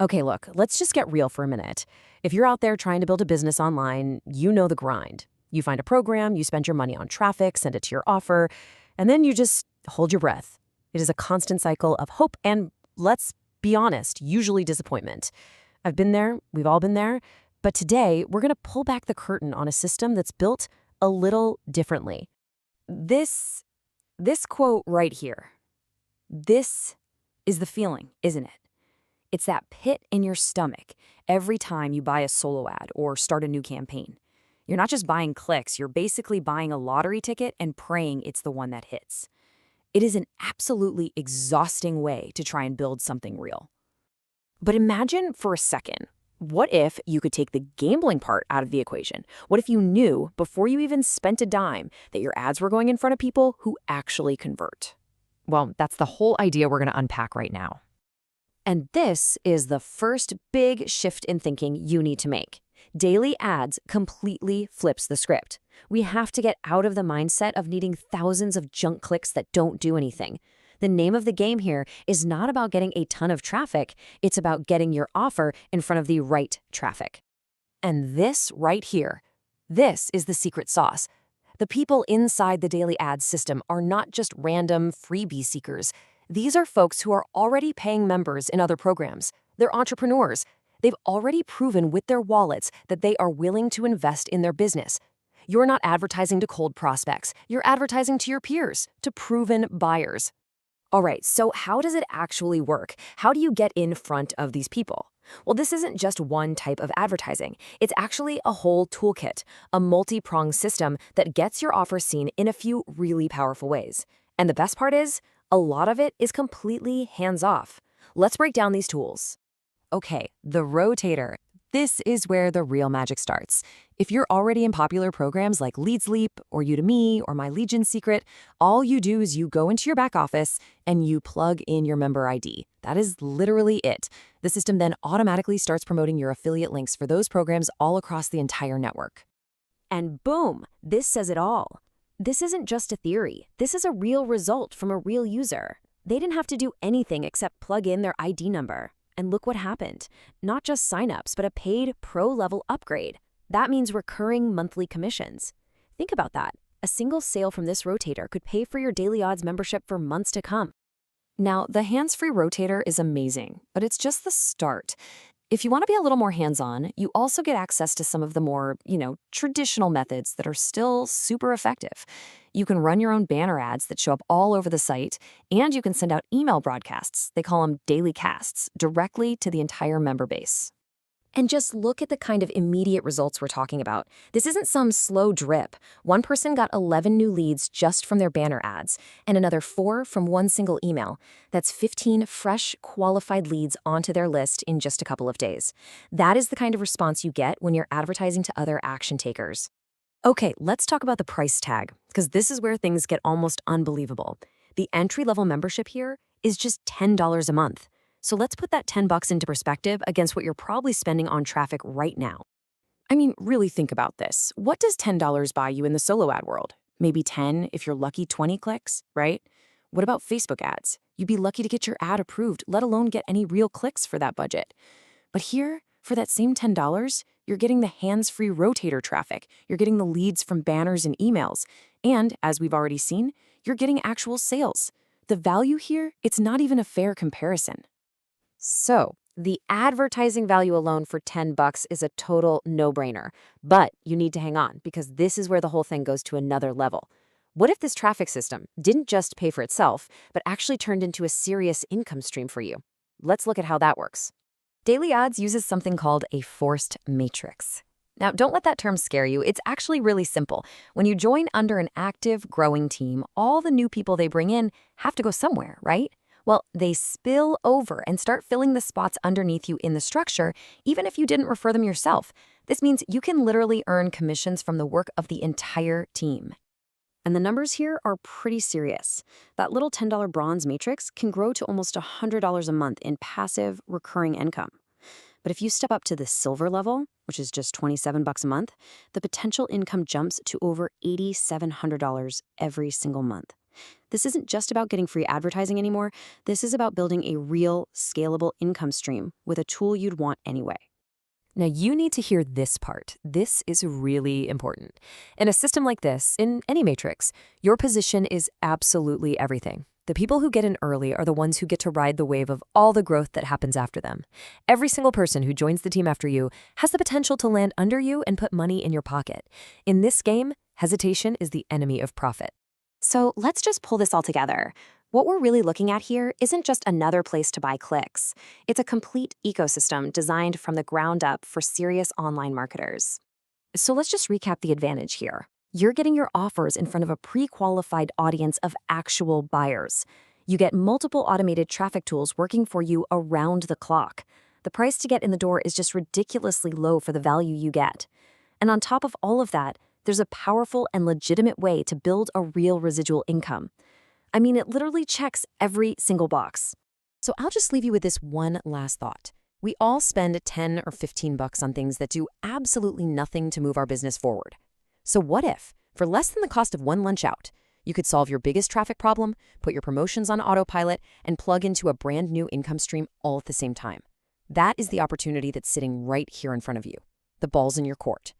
Okay, look, let's just get real for a minute. If you're out there trying to build a business online, you know the grind. You find a program, you spend your money on traffic, send it to your offer, and then you just hold your breath. It is a constant cycle of hope and, let's be honest, usually disappointment. I've been there, we've all been there, but today we're going to pull back the curtain on a system that's built a little differently. This quote right here. This is the feeling, isn't it? It's that pit in your stomach every time you buy a solo ad or start a new campaign. You're not just buying clicks, you're basically buying a lottery ticket and praying it's the one that hits. It is an absolutely exhausting way to try and build something real. But imagine for a second, what if you could take the gambling part out of the equation? What if you knew before you even spent a dime that your ads were going in front of people who actually convert? Well, that's the whole idea we're going to unpack right now. And this is the first big shift in thinking you need to make. Daily ads completely flips the script. We have to get out of the mindset of needing thousands of junk clicks that don't do anything. The name of the game here is not about getting a ton of traffic, it's about getting your offer in front of the right traffic. And this right here, this is the secret sauce. The people inside the daily ads system are not just random freebie seekers. These are folks who are already paying members in other programs. They're entrepreneurs. They've already proven with their wallets that they are willing to invest in their business. You're not advertising to cold prospects. You're advertising to your peers, to proven buyers. All right, so how does it actually work? How do you get in front of these people? Well, this isn't just one type of advertising. It's actually a whole toolkit, a multi-pronged system that gets your offer seen in a few really powerful ways. And the best part is, a lot of it is completely hands-off. Let's break down these tools. Okay, the rotator. This is where the real magic starts. If you're already in popular programs like LeadsLeap or Udemy or My Legion Secret, all you do is you go into your back office and you plug in your member ID. That is literally it. The system then automatically starts promoting your affiliate links for those programs all across the entire network. And boom, this says it all. This isn't just a theory. This is a real result from a real user. They didn't have to do anything except plug in their ID number. And look what happened. Not just signups, but a paid pro-level upgrade. That means recurring monthly commissions. Think about that. A single sale from this rotator could pay for your Daily Odds membership for months to come. Now, the hands-free rotator is amazing, but it's just the start. If you want to be a little more hands-on, you also get access to some of the more, traditional methods that are still super effective. You can run your own banner ads that show up all over the site, and you can send out email broadcasts, they call them daily casts, directly to the entire member base. And just look at the kind of immediate results we're talking about. This isn't some slow drip. One person got 11 new leads just from their banner ads, and another 4 from one single email. That's 15 fresh, qualified leads onto their list in just a couple of days. That is the kind of response you get when you're advertising to other action takers. Okay, let's talk about the price tag, because this is where things get almost unbelievable. The entry-level membership here is just $10 a month. So let's put that $10 into perspective against what you're probably spending on traffic right now. I mean, really think about this. What does $10 buy you in the solo ad world? Maybe 10 if you're lucky 20 clicks, right? What about Facebook ads? You'd be lucky to get your ad approved, let alone get any real clicks for that budget. But here, for that same $10, you're getting the hands-free rotator traffic, you're getting the leads from banners and emails, and, as we've already seen, you're getting actual sales. The value here, it's not even a fair comparison. So, the advertising value alone for $10 is a total no-brainer. But you need to hang on, because this is where the whole thing goes to another level. What if this traffic system didn't just pay for itself, but actually turned into a serious income stream for you? Let's look at how that works. Daily Odds uses something called a forced matrix. Now, don't let that term scare you. It's actually really simple. When you join under an active, growing team, all the new people they bring in have to go somewhere, right? Well, they spill over and start filling the spots underneath you in the structure, even if you didn't refer them yourself. This means you can literally earn commissions from the work of the entire team. And the numbers here are pretty serious. That little $10 bronze matrix can grow to almost $100 a month in passive, recurring income. But if you step up to the silver level, which is just $27 a month, the potential income jumps to over $8,700 every single month. This isn't just about getting free advertising anymore. This is about building a real, scalable income stream with a tool you'd want anyway. Now, you need to hear this part. This is really important. In a system like this, in any matrix, your position is absolutely everything. The people who get in early are the ones who get to ride the wave of all the growth that happens after them. Every single person who joins the team after you has the potential to land under you and put money in your pocket. In this game, hesitation is the enemy of profit. So let's just pull this all together. What we're really looking at here isn't just another place to buy clicks. It's a complete ecosystem designed from the ground up for serious online marketers. So let's just recap the advantage here. You're getting your offers in front of a pre-qualified audience of actual buyers. You get multiple automated traffic tools working for you around the clock. The price to get in the door is just ridiculously low for the value you get. And on top of all of that, there's a powerful and legitimate way to build a real residual income. I mean, it literally checks every single box. So I'll just leave you with this one last thought. We all spend 10 or 15 bucks on things that do absolutely nothing to move our business forward. So what if, for less than the cost of one lunch out, you could solve your biggest traffic problem, put your promotions on autopilot, and plug into a brand new income stream all at the same time? That is the opportunity that's sitting right here in front of you. The ball's in your court.